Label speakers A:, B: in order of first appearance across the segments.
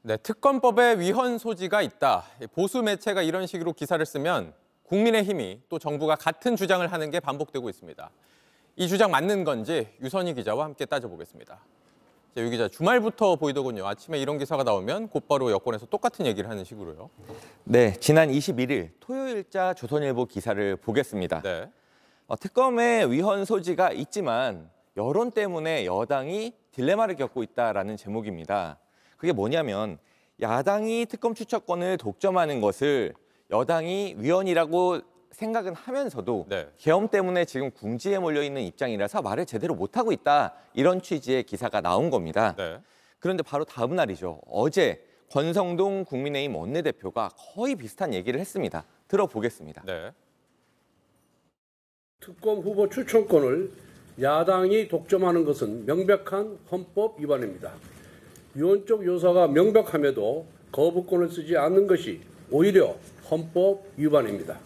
A: 네, 특검법에 위헌 소지가 있다. 보수 매체가 이런 식으로 기사를 쓰면 국민의힘이 또 정부가 같은 주장을 하는 게 반복되고 있습니다. 이 주장 맞는 건지 유선희 기자와 함께 따져보겠습니다. 유 기자, 주말부터 보이더군요. 아침에 이런 기사가 나오면 곧바로 여권에서 똑같은 얘기를 하는 식으로요.
B: 네, 지난 21일 토요일자 조선일보 기사를 보겠습니다.
A: 네.
B: 특검에 위헌 소지가 있지만 여론 때문에 여당이 딜레마를 겪고 있다라는 제목입니다. 그게 뭐냐면 야당이 특검 추천권을 독점하는 것을 여당이 위헌이라고 생각은 하면서도
A: 네.
B: 계엄 때문에 지금 궁지에 몰려있는 입장이라서 말을 제대로 못하고 있다. 이런 취지의 기사가 나온 겁니다.
A: 네.
B: 그런데 바로 다음 날이죠. 어제 권성동 국민의힘 원내대표가 거의 비슷한 얘기를 했습니다. 들어보겠습니다.
A: 네.
C: 특검 후보 추천권을 야당이 독점하는 것은 명백한 헌법 위반입니다. 위헌적 요소가 명백함에도 거부권을 쓰지 않는 것이 오히려 헌법 위반입니다.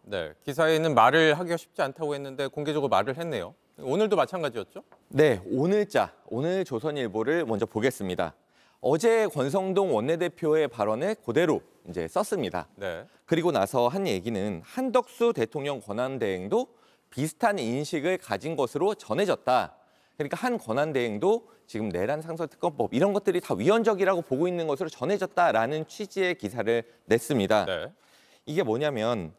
A: 네, 기사에는 말을 하기가 쉽지 않다고 했는데 공개적으로 말을 했네요. 오늘도 마찬가지였죠?
B: 네, 오늘 조선일보를 먼저 보겠습니다. 어제 권성동 원내대표의 발언을 그대로 이제 썼습니다.
A: 네.
B: 그리고 나서 한 얘기는 한덕수 대통령 권한대행도 비슷한 인식을 가진 것으로 전해졌다. 그러니까 한 권한대행도 지금 내란 상설특검법 이런 것들이 다 위헌적이라고 보고 있는 것으로 전해졌다라는 취지의 기사를 냈습니다.
A: 네.
B: 이게 뭐냐면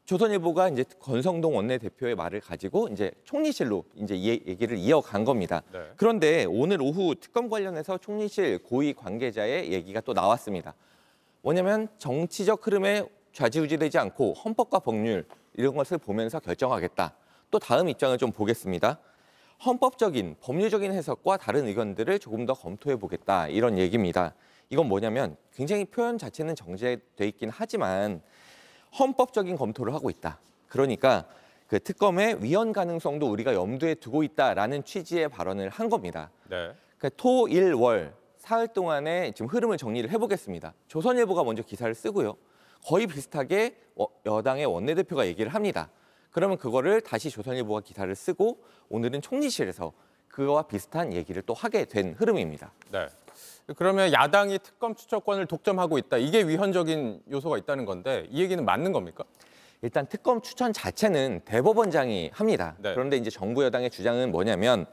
B: 조선일보가 이제 권성동 원내대표의 말을 가지고 이제 총리실로 이제 이 얘기를 이어간 겁니다.
A: 네.
B: 그런데 오늘 오후 특검 관련해서 총리실 고위 관계자의 얘기가 또 나왔습니다. 뭐냐면 정치적 흐름에 좌지우지되지 않고 헌법과 법률 이런 것을 보면서 결정하겠다. 또 다음 입장을 좀 보겠습니다. 헌법적인, 법률적인 해석과 다른 의견들을 조금 더 검토해 보겠다. 이런 얘기입니다. 이건 뭐냐면 굉장히 표현 자체는 정제돼 있긴 하지만 헌법적인 검토를 하고 있다. 그러니까 그 특검의 위헌 가능성도 우리가 염두에 두고 있다라는 취지의 발언을 한 겁니다.
A: 네.
B: 그러니까 토, 일, 월, 사흘 동안의 지금 흐름을 정리를 해보겠습니다. 조선일보가 먼저 기사를 쓰고요. 거의 비슷하게 여당의 원내대표가 얘기를 합니다. 그러면 그거를 다시 조선일보가 기사를 쓰고 오늘은 총리실에서 그거와 비슷한 얘기를 또 하게 된 흐름입니다.
A: 네. 그러면 야당이 특검 추천권을 독점하고 있다. 이게 위헌적인 요소가 있다는 건데 이 얘기는 맞는 겁니까?
B: 일단 특검 추천 자체는 대법원장이 합니다.
A: 네.
B: 그런데 이제 정부 여당의 주장은 뭐냐면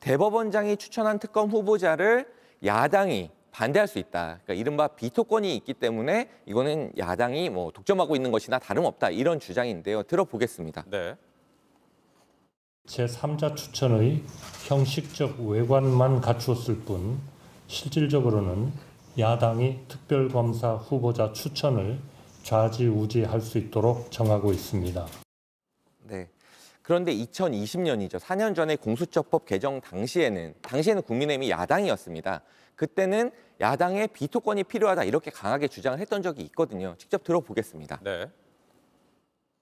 B: 대법원장이 추천한 특검 후보자를 야당이 반대할 수 있다. 그러니까 이른바 비토권이 있기 때문에 이거는 야당이 뭐 독점하고 있는 것이나 다름없다. 이런 주장인데요. 들어보겠습니다.
A: 네.
D: 제3자 추천의 형식적 외관만 갖추었을 뿐 실질적으로는 야당이 특별검사 후보자 추천을 좌지우지할 수 있도록 정하고 있습니다.
B: 네. 그런데 2020년이죠. 4년 전에 공수처법 개정 당시에는 국민의힘이 야당이었습니다. 그때는 야당의 비토권이 필요하다 이렇게 강하게 주장을 했던 적이 있거든요. 직접 들어보겠습니다.
A: 네.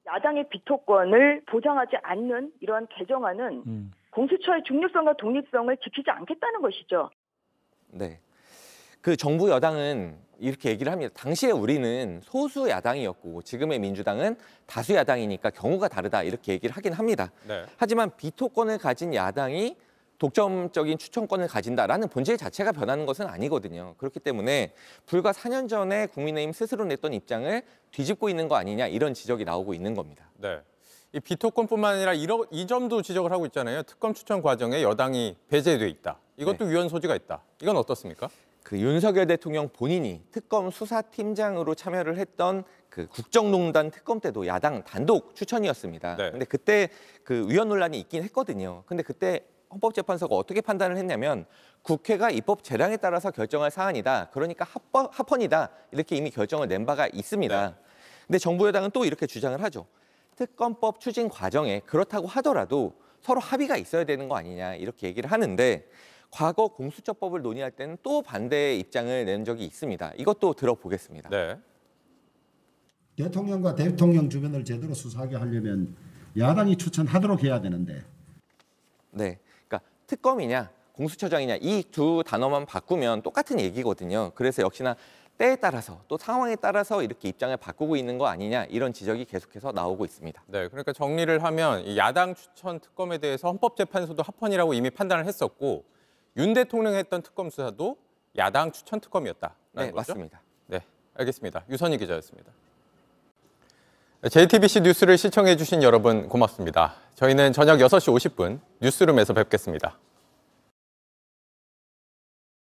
E: 야당의 비토권을 보장하지 않는 이러한 개정안은 공수처의 중립성과 독립성을 지키지 않겠다는 것이죠.
B: 네. 그 정부 여당은 이렇게 얘기를 합니다. 당시에 우리는 소수 야당이었고 지금의 민주당은 다수 야당이니까 경우가 다르다 이렇게 얘기를 하긴 합니다.
A: 네.
B: 하지만 비토권을 가진 야당이 독점적인 추천권을 가진다라는 본질 자체가 변하는 것은 아니거든요. 그렇기 때문에 불과 4년 전에 국민의힘 스스로 냈던 입장을 뒤집고 있는 거 아니냐 이런 지적이 나오고 있는 겁니다.
A: 네. 이 비토권뿐만 아니라 이 점도 지적을 하고 있잖아요. 특검 추천 과정에 여당이 배제돼 있다. 이것도 위헌 소지가 있다. 이건 어떻습니까?
B: 그 윤석열 대통령 본인이 특검 수사팀장으로 참여를 했던 그 국정농단 특검 때도 야당 단독 추천이었습니다.
A: 네.
B: 근데 그때 그 위헌 논란이 있긴 했거든요. 근데 그때 헌법재판소가 어떻게 판단을 했냐면 국회가 입법 재량에 따라서 결정할 사안이다. 그러니까 합헌이다. 이렇게 이미 결정을 낸 바가 있습니다.
A: 네.
B: 근데 정부 여당은 또 이렇게 주장을 하죠. 특검법 추진 과정에 그렇다고 하더라도 서로 합의가 있어야 되는 거 아니냐 이렇게 얘기를 하는데 과거 공수처법을 논의할 때는 또 반대의 입장을 낸 적이 있습니다. 이것도 들어보겠습니다.
A: 네.
F: 대통령과 대통령 주변을 제대로 수사하게 하려면 야당이 추천하도록 해야 되는데.
B: 네, 그러니까 특검이냐 공수처장이냐 이 두 단어만 바꾸면 똑같은 얘기거든요. 그래서 역시나 때에 따라서 또 상황에 따라서 이렇게 입장을 바꾸고 있는 거 아니냐 이런 지적이 계속해서 나오고 있습니다.
A: 네, 그러니까 정리를 하면 이 야당 추천 특검에 대해서 헌법재판소도 합헌이라고 이미 판단을 했었고 윤 대통령이 했던 특검 수사도 야당 추천 특검이었다라는
B: 네,
A: 거죠?
B: 맞습니다.
A: 네, 알겠습니다. 유선희 기자였습니다. JTBC 뉴스를 시청해 주신 여러분 고맙습니다. 저희는 저녁 6시 50분 뉴스룸에서 뵙겠습니다.